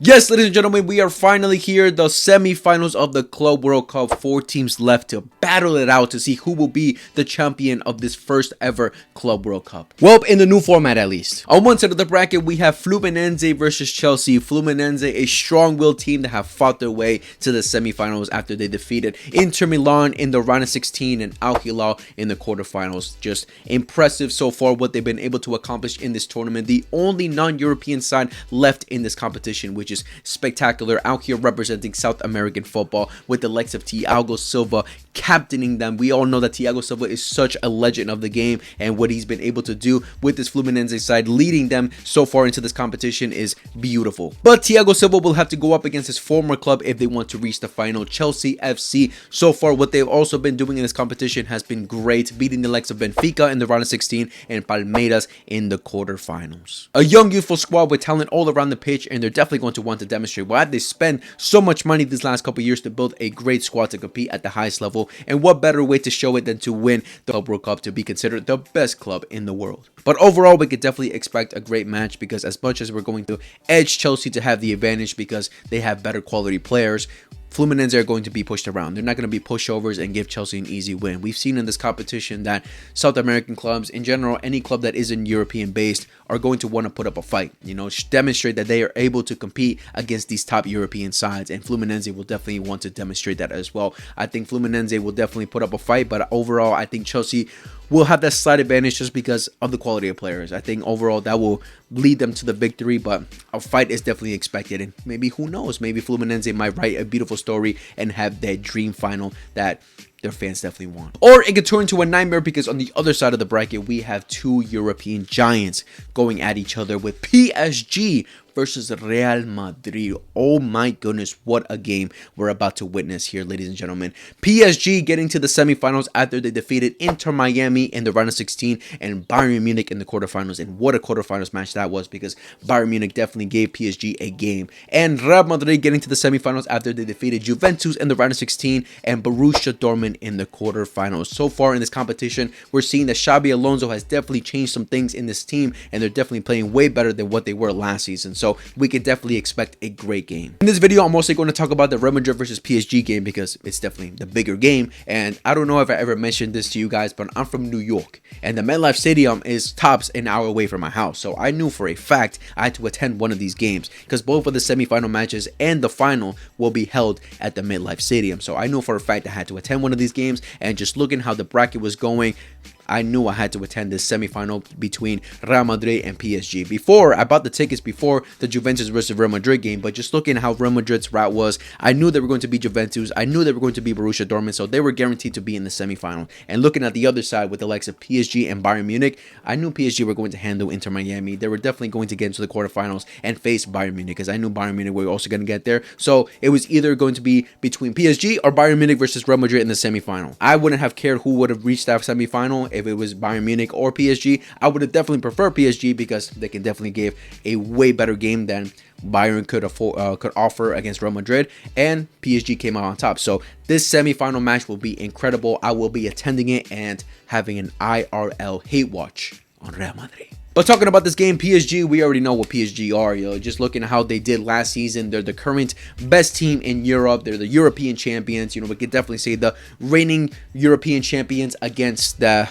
Yes, ladies and gentlemen, we are finally here. The semi-finals of the Club World Cup. 4 teams left to battle it out to see who will be the champion of this first ever Club World Cup. Well, in the new format at least. On one side of the bracket, we have FLUMINENSE versus Chelsea. FLUMINENSE, a strong-willed team that have fought their way to the semi-finals after they defeated Inter Milan in the round of 16 and Al Hilal in the quarterfinals. Just impressive so far what they've been able to accomplish in this tournament. The only non-European side left in this competition, which is spectacular, out here representing South American football with the likes of Thiago Silva captaining them. We all know that Thiago Silva is such a legend of the game, and what he's been able to do with this Fluminense side, leading them so far into this competition, is beautiful. But Thiago Silva will have to go up against his former club if they want to reach the final, Chelsea FC. So far, what they've also been doing in this competition has been great, beating the likes of Benfica in the round of 16 and Palmeiras in the quarterfinals. A young, youthful squad with talent all around the pitch, and they're definitely going to want to demonstrate why they spend so much money these last couple years to build a great squad to compete at the highest level. And what better way to show it than to win the Club World Cup, to be considered the best club in the world. But overall, we could definitely expect a great match, because as much as we're going to edge Chelsea to have the advantage because they have better quality players, Fluminense are going to be pushed around. They're not going to be pushovers and give Chelsea an easy win. We've seen in this competition that South American clubs, in general, any club that isn't European based, are going to want to put up a fight, demonstrate that they are able to compete against these top European sides, and Fluminense will definitely want to demonstrate that as well. I think Fluminense will definitely put up a fight, but overall, I think Chelsea will have that slight advantage just because of the quality of players. I think overall that will lead them to the victory, but a fight is definitely expected, and maybe, who knows, maybe Fluminense might write a beautiful story and have that dream final that their fans definitely want. Or it could turn into a nightmare, because on the other side of the bracket, we have two European giants going at each other, with PSG versus Real Madrid. Oh my goodness, what a game we're about to witness here, ladies and gentlemen. PSG getting to the semifinals after they defeated Inter Miami in the round of 16 and Bayern Munich in the quarterfinals. And what a quarterfinals match that was, because Bayern Munich definitely gave PSG a game. And Real Madrid getting to the semifinals after they defeated Juventus in the round of 16 and Borussia Dortmund in the quarterfinals. So far in this competition, we're seeing that Xabi Alonso has definitely changed some things in this team, and they're definitely playing way better than what they were last season. So we could definitely expect a great game. In this video, I'm mostly going to talk about the Real Madrid versus PSG game, because it's definitely the bigger game. And I don't know if I ever mentioned this to you guys, but I'm from New York, and the MetLife Stadium is tops an hour away from my house. So I knew for a fact I had to attend one of these games, because both of the semifinal matches and the final will be held at the MetLife Stadium. So I knew for a fact I had to attend one of these games, and just looking how the bracket was going, I knew I had to attend this semifinal between Real Madrid and PSG. Before, I bought the tickets before the Juventus versus Real Madrid game, but just looking at how Real Madrid's route was, I knew they were going to be Juventus. I knew they were going to be Borussia Dortmund, so they were guaranteed to be in the semifinal. And looking at the other side with the likes of PSG and Bayern Munich, I knew PSG were going to handle Inter Miami. They were definitely going to get into the quarterfinals and face Bayern Munich, because I knew Bayern Munich were also going to get there. So it was either going to be between PSG or Bayern Munich versus Real Madrid in the semifinal. I wouldn't have cared who would have reached that semifinal. If it was Bayern Munich or PSG, I would have definitely preferred PSG, because they can definitely give a way better game than Bayern could offer against Real Madrid, and PSG came out on top. So this semi-final match will be incredible. I will be attending it and having an IRL hate watch on Real Madrid. But talking about this game, PSG, we already know what PSG are, Just looking at how they did last season, they're the current best team in Europe. They're the European champions. We could definitely say the reigning European champions against the,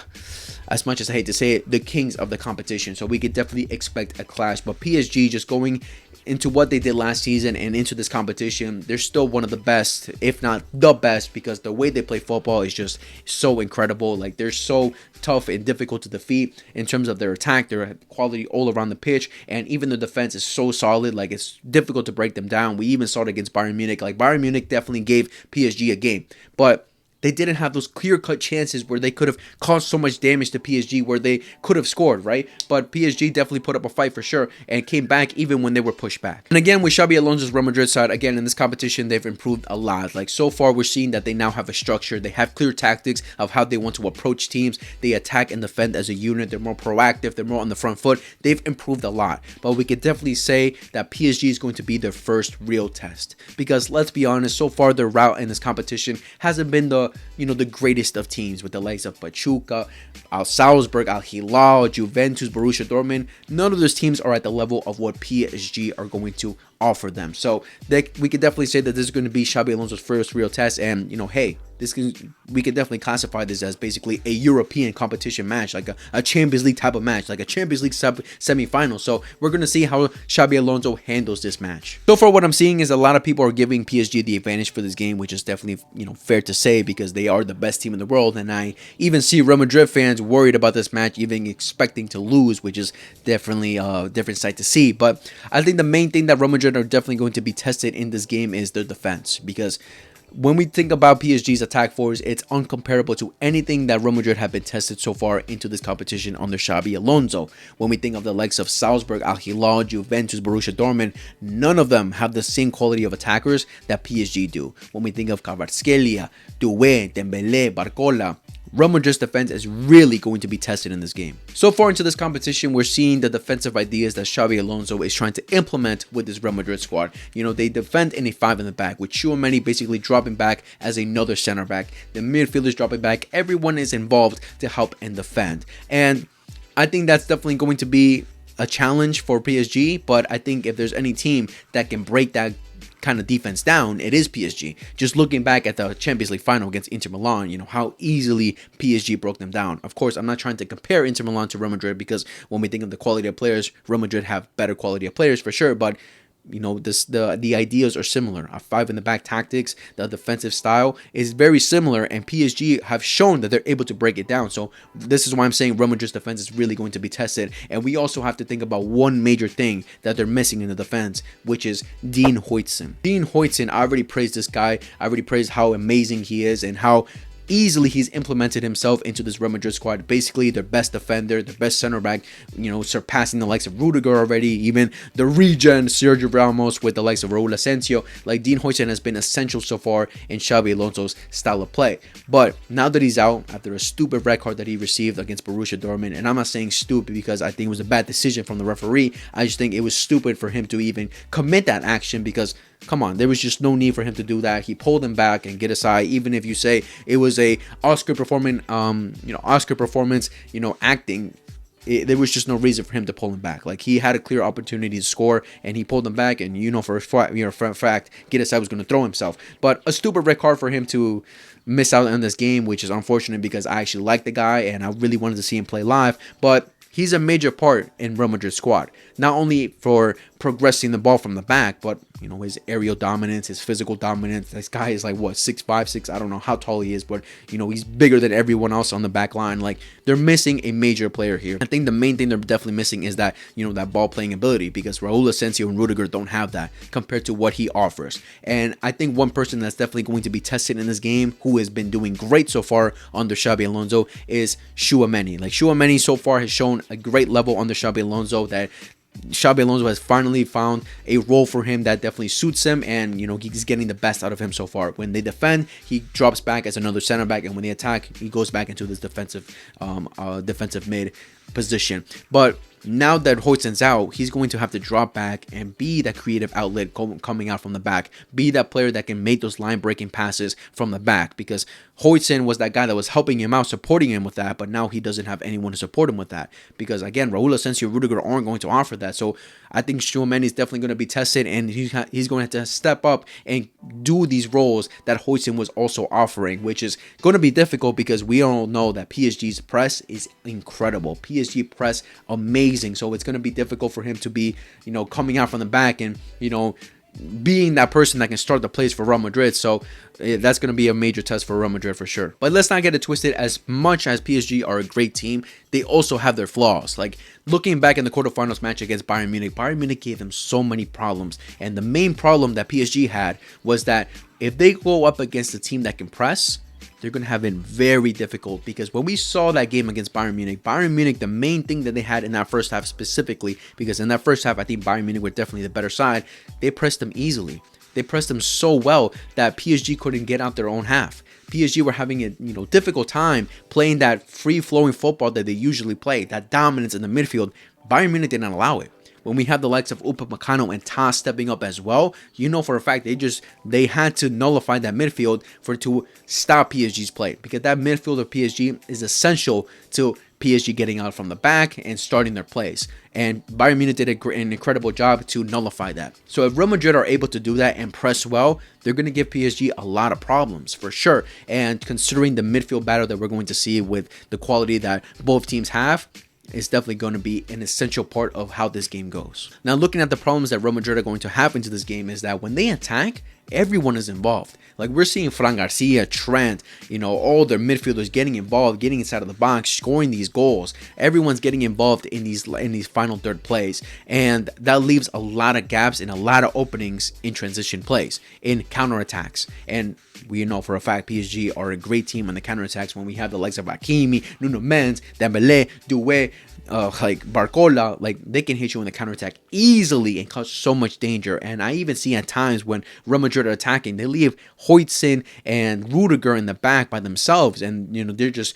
as much as I hate to say it, the kings of the competition. So we could definitely expect a clash. But PSG, just going into what they did last season and into this competition, they're still one of the best, if not the best, because the way they play football is just so incredible. Like, they're so tough and difficult to defeat in terms of their attack, their quality all around the pitch, and even the defense is so solid. Like, it's difficult to break them down. We even saw it against Bayern Munich. Like, Bayern Munich definitely gave PSG a game, but they didn't have those clear-cut chances where they could have caused so much damage to PSG, where they could have scored, right? But PSG definitely put up a fight for sure and came back even when they were pushed back. And again, with Xabi Alonso's Real Madrid side, again, in this competition, they've improved a lot. Like, so far, we're seeing that they now have a structure. They have clear tactics of how they want to approach teams. They attack and defend as a unit. They're more proactive. They're more on the front foot. They've improved a lot. But we could definitely say that PSG is going to be their first real test, because let's be honest, so far their route in this competition hasn't been the greatest of teams, with the likes of Pachuca, Al Salzburg, Al Hilal, Juventus, Borussia Dortmund. None of those teams are at the level of what PSG are going to offer them. So we could definitely say that this is going to be Xabi Alonso's first real test, and hey, we could definitely classify this as basically a European competition match, like a Champions League type of match, like a Champions League semi-final. So we're going to see how Xabi Alonso handles this match. So far, what I'm seeing is a lot of people are giving PSG the advantage for this game, which is definitely fair to say, because they are the best team in the world. And I even see Real Madrid fans worried about this match, even expecting to lose, which is definitely a different sight to see. But I think the main thing that Real Madrid are definitely going to be tested in this game is their defense, because when we think about PSG's attack force, it's uncomparable to anything that Real Madrid have been tested so far into this competition under Xabi Alonso. When we think of the likes of Salzburg, Al Hilal, Juventus, Borussia Dortmund, none of them have the same quality of attackers that PSG do. When we think of Kvaratskhelia, Doué, Dembélé, Barcola, Real Madrid's defense is really going to be tested in this game. So far into this competition, we're seeing the defensive ideas that Xabi Alonso is trying to implement with this Real Madrid squad. They defend in a 5 in the back, with Tchouaméni basically dropping back as another center back. The midfielders dropping back. Everyone is involved to help and defend. And I think that's definitely going to be a challenge for PSG, but I think if there's any team that can break that kind of defense down, it is PSG. Just looking back at the Champions League final against Inter Milan, how easily PSG broke them down. Of course, I'm not trying to compare Inter Milan to Real Madrid, because when we think of the quality of players, Real Madrid have better quality of players for sure, but the ideas are similar. A 5 in the back tactics, the defensive style is very similar, and PSG have shown that they're able to break it down. So this is why I'm saying Real Madrid's defense is really going to be tested. And we also have to think about one major thing that they're missing in the defense, which is Dean Huijsen. Dean Huijsen, I already praised this guy. I already praised how amazing he is and how easily he's implemented himself into this Real Madrid squad. Basically their best defender, their best center back, surpassing the likes of Rudiger already, even the regen Sergio Ramos with the likes of Raúl Asensio. Like, Dean Huijsen has been essential so far in Xabi Alonso's style of play. But now that he's out after a stupid red card that he received against Borussia Dortmund, and I'm not saying stupid because I think it was a bad decision from the referee, I just think it was stupid for him to even commit that action, because come on, there was just no need for him to do that. He pulled him back and get aside. Even if you say it was a Oscar performance, acting, there was just no reason for him to pull him back. Like, he had a clear opportunity to score, and he pulled him back. And for a fact, get aside was going to throw himself. But a stupid red card for him to miss out on this game, which is unfortunate because I actually like the guy and I really wanted to see him play live. But he's a major part in Real Madrid's squad, not only for progressing the ball from the back, but his aerial dominance, his physical dominance. This guy is like, what, 6'5", I don't know how tall he is, but he's bigger than everyone else on the back line. Like, they're missing a major player here. I think the main thing they're definitely missing is that that ball playing ability, because Raúl Asensio and Rudiger don't have that compared to what he offers. And I think one person that's definitely going to be tested in this game, who has been doing great so far under Xabi Alonso, is Tchouaméni. Like, Tchouaméni so far has shown a great level under Xabi Alonso, that Xabi Alonso has finally found a role for him that definitely suits him, and he's getting the best out of him so far. When they defend, he drops back as another center back, and when they attack, he goes back into this defensive mid position. But now that Huijsen's out, he's going to have to drop back and be that creative outlet coming out from the back. Be that player that can make those line-breaking passes from the back, because Huijsen was that guy that was helping him out, supporting him with that, but now he doesn't have anyone to support him with that, because again, Raúl Asensio and Rudiger aren't going to offer that. So I think Tchouaméni is definitely going to be tested, and he's going to have to step up and do these roles that Huijsen was also offering, which is going to be difficult because we all know that PSG's press is incredible. PSG press amazing, so it's going to be difficult for him to be, coming out from the back and, being that person that can start the plays for Real Madrid. So that's going to be a major test for Real Madrid for sure. But let's not get it twisted. As much as PSG are a great team, they also have their flaws. Like, looking back in the quarterfinals match against Bayern Munich gave them so many problems. And the main problem that PSG had was that if they go up against a team that can press, they're going to have it very difficult, because when we saw that game against Bayern Munich, the main thing that they had in that first half specifically, because in that first half, I think Bayern Munich were definitely the better side, they pressed them easily. They pressed them so well that PSG couldn't get out their own half. PSG were having a difficult time playing that free-flowing football that they usually play, that dominance in the midfield. Bayern Munich did not allow it. When we have the likes of Upamecano and Tas stepping up as well, for a fact they had to nullify that midfield to stop PSG's play, because that midfield of PSG is essential to PSG getting out from the back and starting their plays. And Bayern Munich did an incredible job to nullify that. So if Real Madrid are able to do that and press well, they're going to give PSG a lot of problems for sure. And considering the midfield battle that we're going to see with the quality that both teams have, it's definitely going to be an essential part of how this game goes. Now, looking at the problems that Real Madrid are going to have into this game is that when they attack, everyone is involved. Like we're seeing Fran Garcia, Trent, all their midfielders getting involved, getting inside of the box, scoring these goals. Everyone's getting involved in these final third plays, and that leaves a lot of gaps and a lot of openings in transition plays, in counterattacks. And we know for a fact PSG are a great team on the counterattacks when we have the likes of Hakimi, Nuno Mendes, Dembélé, Doué, like Barcola. Like they can hit you in the counterattack easily and cause so much danger. And I even see at times when Real Madrid are attacking, they leave HUIJSEN and Rudiger in the back by themselves, and they're just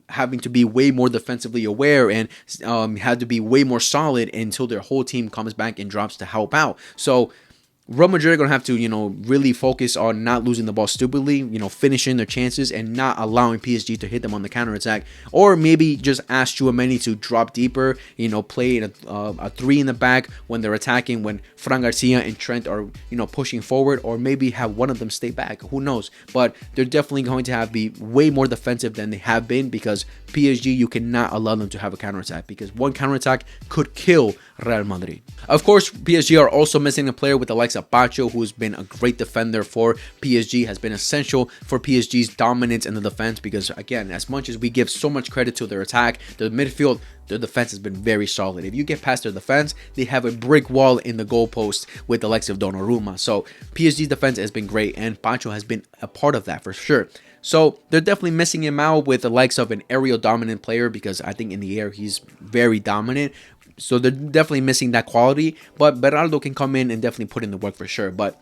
having to be way more defensively aware and had to be way more solid until their whole team comes back and drops to help out. So Real Madrid are going to have to, really focus on not losing the ball stupidly, finishing their chances and not allowing PSG to hit them on the counterattack. Or maybe just ask Tchouaméni to drop deeper, play a three in the back when they're attacking, when Fran Garcia and Trent are, pushing forward, or maybe have one of them stay back. Who knows? But they're definitely going to be way more defensive than they have been, because PSG, you cannot allow them to have a counterattack, because one counterattack could kill Real Madrid. Of course, PSG are also missing a player with the likes of Pacho, who's been a great defender for PSG, has been essential for PSG's dominance in the defense, because again, as much as we give so much credit to their attack, their midfield, their defense has been very solid. If you get past their defense, they have a brick wall in the goalpost with the likes of Donnarumma. So PSG's defense has been great, and Pacho has been a part of that for sure. So they're definitely missing him out with the likes of an aerial dominant player, because I think in the air he's very dominant. So they're definitely missing that quality, but Beraldo can come in and definitely put in the work for sure. But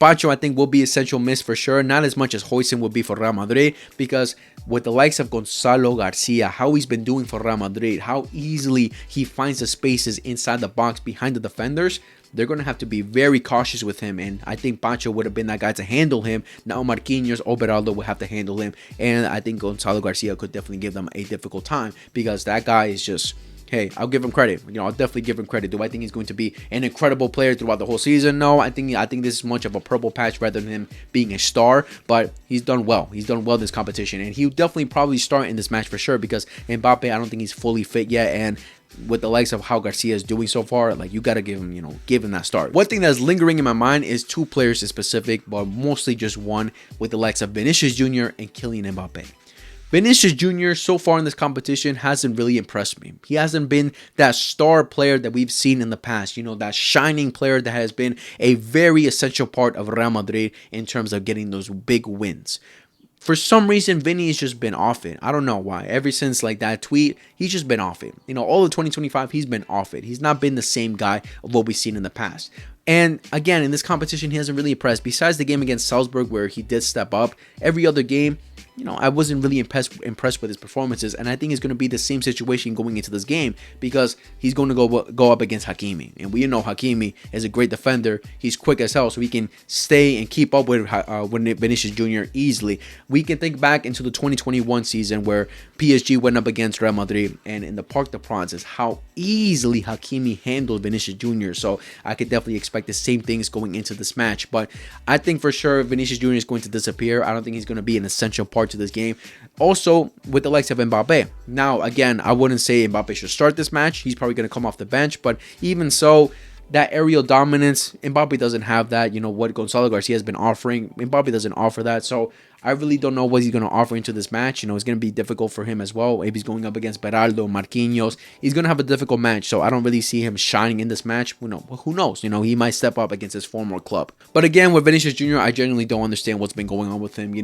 Pacho, I think, will be essential miss for sure. Not as much as HUIJSEN would be for Real Madrid, because with the likes of Gonzalo Garcia, how he's been doing for Real Madrid, how easily he finds the spaces inside the box behind the defenders, they're going to have to be very cautious with him. And I think Pacho would have been that guy to handle him. Now Marquinhos or Beraldo will have to handle him. And I think Gonzalo Garcia could definitely give them a difficult time, because that guy is just... Hey, I'll give him credit. I'll definitely give him credit. Do I think he's going to be an incredible player throughout the whole season? No, I think this is much of a purple patch rather than him being a star. But he's done well. He's done well this competition, and he'll definitely probably start in this match for sure, because Mbappe, I don't think he's fully fit yet, and with the likes of how Garcia is doing so far, like, you got to give him, give him that start. One thing that's lingering in my mind is two players in specific, but mostly just one, with the likes of Vinicius Jr. and Kylian Mbappe. Vinicius Jr. so far in this competition hasn't really impressed me. He hasn't been that star player that we've seen in the past, that shining player that has been a very essential part of Real Madrid in terms of getting those big wins. For some reason, Vini has just been off it. I don't know why. Ever since like that tweet, he's just been off it. All of 2025, he's been off it. He's not been the same guy of what we've seen in the past. And again, in this competition, he hasn't really impressed. Besides the game against Salzburg, where he did step up, every other game, I wasn't really impressed with his performances, and I think it's going to be the same situation going into this game, because he's going to go up against Hakimi, and we know Hakimi is a great defender. He's quick as hell, so he can stay and keep up with Vinicius Jr. easily. We can think back into the 2021 season where PSG went up against Real Madrid, and in the Parc des Princes, how easily Hakimi handled Vinicius Jr. So I could definitely expect the same things going into this match, but I think for sure Vinicius Jr. is going to disappear. I don't think he's going to be an essential part to this game. Also, with the likes of Mbappe. Now, again, I wouldn't say Mbappe should start this match. He's probably going to come off the bench, but even so, that aerial dominance, Mbappe doesn't have that. What Gonzalo Garcia has been offering, Mbappe doesn't offer that. So I really don't know what he's going to offer into this match. It's going to be difficult for him as well. If he's going up against Beraldo, Marquinhos, he's going to have a difficult match. So I don't really see him shining in this match. Who knows? He might step up against his former club. But again, with Vinicius Jr., I genuinely don't understand what's been going on with him.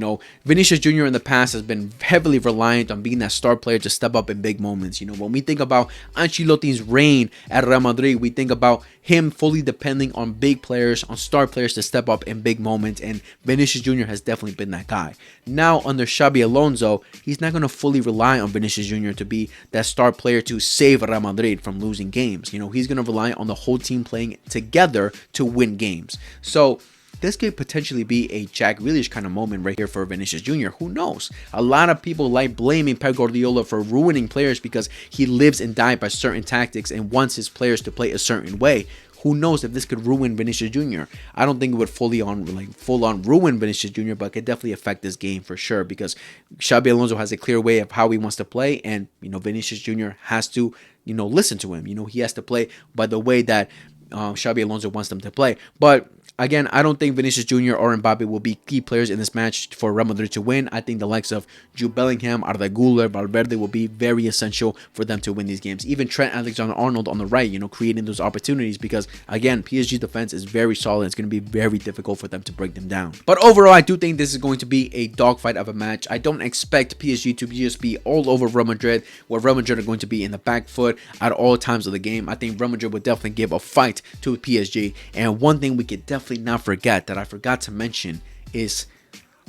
Vinicius Jr. in the past has been heavily reliant on being that star player to step up in big moments. When we think about Ancelotti's reign at Real Madrid, we think about him fully depending on big players, on star players to step up in big moments, and Vinicius Jr. has definitely been that guy. Now, under Xabi Alonso, he's not going to fully rely on Vinicius Jr. to be that star player to save Real Madrid from losing games. He's going to rely on the whole team playing together to win games. So this could potentially be a Jack Grealish kind of moment right here for Vinicius Jr. Who knows? A lot of people like blaming Pep Guardiola for ruining players because he lives and dies by certain tactics and wants his players to play a certain way. Who knows if this could ruin Vinicius Jr. I don't think it would full on ruin Vinicius Jr., but it could definitely affect this game for sure, because Xabi Alonso has a clear way of how he wants to play, and Vinicius Jr. has to listen to him. He has to play by the way that Xabi Alonso wants them to play. But again, I don't think Vinicius Jr. or Mbappe will be key players in this match for Real Madrid to win. I think the likes of Jude Bellingham, Arda Güler, Valverde will be very essential for them to win these games. Even Trent Alexander-Arnold on the right, creating those opportunities, because again, PSG defense is very solid. It's going to be very difficult for them to break them down. But overall, I do think this is going to be a dogfight of a match. I don't expect PSG to just be all over Real Madrid, where Real Madrid are going to be in the back foot at all times of the game. I think Real Madrid would definitely give a fight to PSG. And one thing we could definitely not forget, that I forgot to mention, is,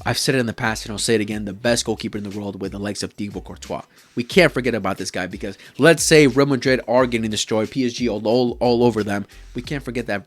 I've said it in the past and I'll say it again, the best goalkeeper in the world with the likes of Thibaut Courtois. We can't forget about this guy, because let's say Real Madrid are getting destroyed, PSG all over them. We can't forget that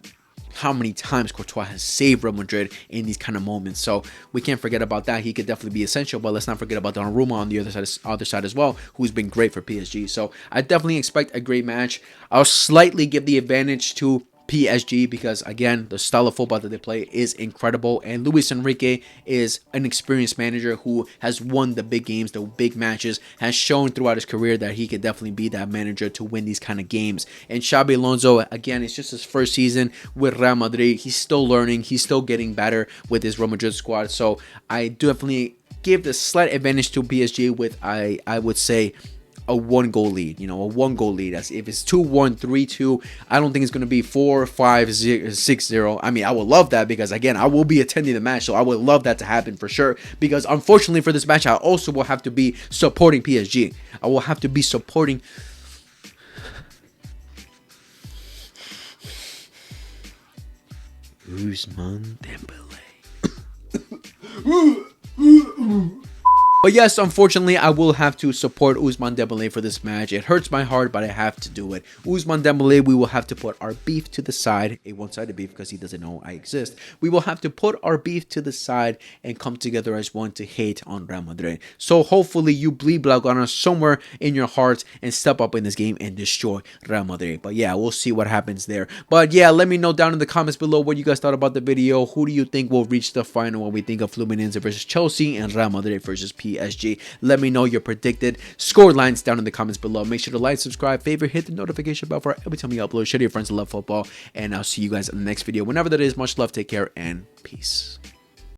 how many times Courtois has saved Real Madrid in these kind of moments. So we can't forget about that. He could definitely be essential, but let's not forget about Donnarumma on the other side as well, who's been great for PSG. So I definitely expect a great match. I'll slightly give the advantage to PSG because, again, the style of football that they play is incredible, and Luis Enrique is an experienced manager who has won the big games, the big matches, has shown throughout his career that he could definitely be that manager to win these kind of games. And Xabi Alonso, again, it's just his first season with Real Madrid. He's still learning, he's still getting better with his Real Madrid squad. So I definitely give the slight advantage to PSG with, I would say, a 1-goal lead, a 1-goal lead. As if it's 2-1, 3-2, I don't think it's going to be 4-5, 6-0. I mean, I would love that, because again, I will be attending the match, so I would love that to happen for sure, because unfortunately for this match, I also will have to be supporting PSG. I will have to be supporting Ousmane Dembélé. But yes, unfortunately, I will have to support Ousmane Dembélé for this match. It hurts my heart, but I have to do it. Ousmane Dembélé, we will have to put our beef to the side, a one-sided beef because he doesn't know I exist. We will have to put our beef to the side and come together as one to hate on Real Madrid. So hopefully you bleed Blaugrana somewhere in your hearts and step up in this game and destroy Real Madrid. But yeah, we'll see what happens there. But yeah, let me know down in the comments below what you guys thought about the video. Who do you think will reach the final when we think of Fluminense versus Chelsea and Real Madrid versus PSG? Let me know your predicted score lines down in the comments below. Make sure to like, subscribe, favorite, hit the notification bell for every time we upload. Share to your friends who love football, and I'll see you guys in the next video whenever that is. Much love, take care, and peace.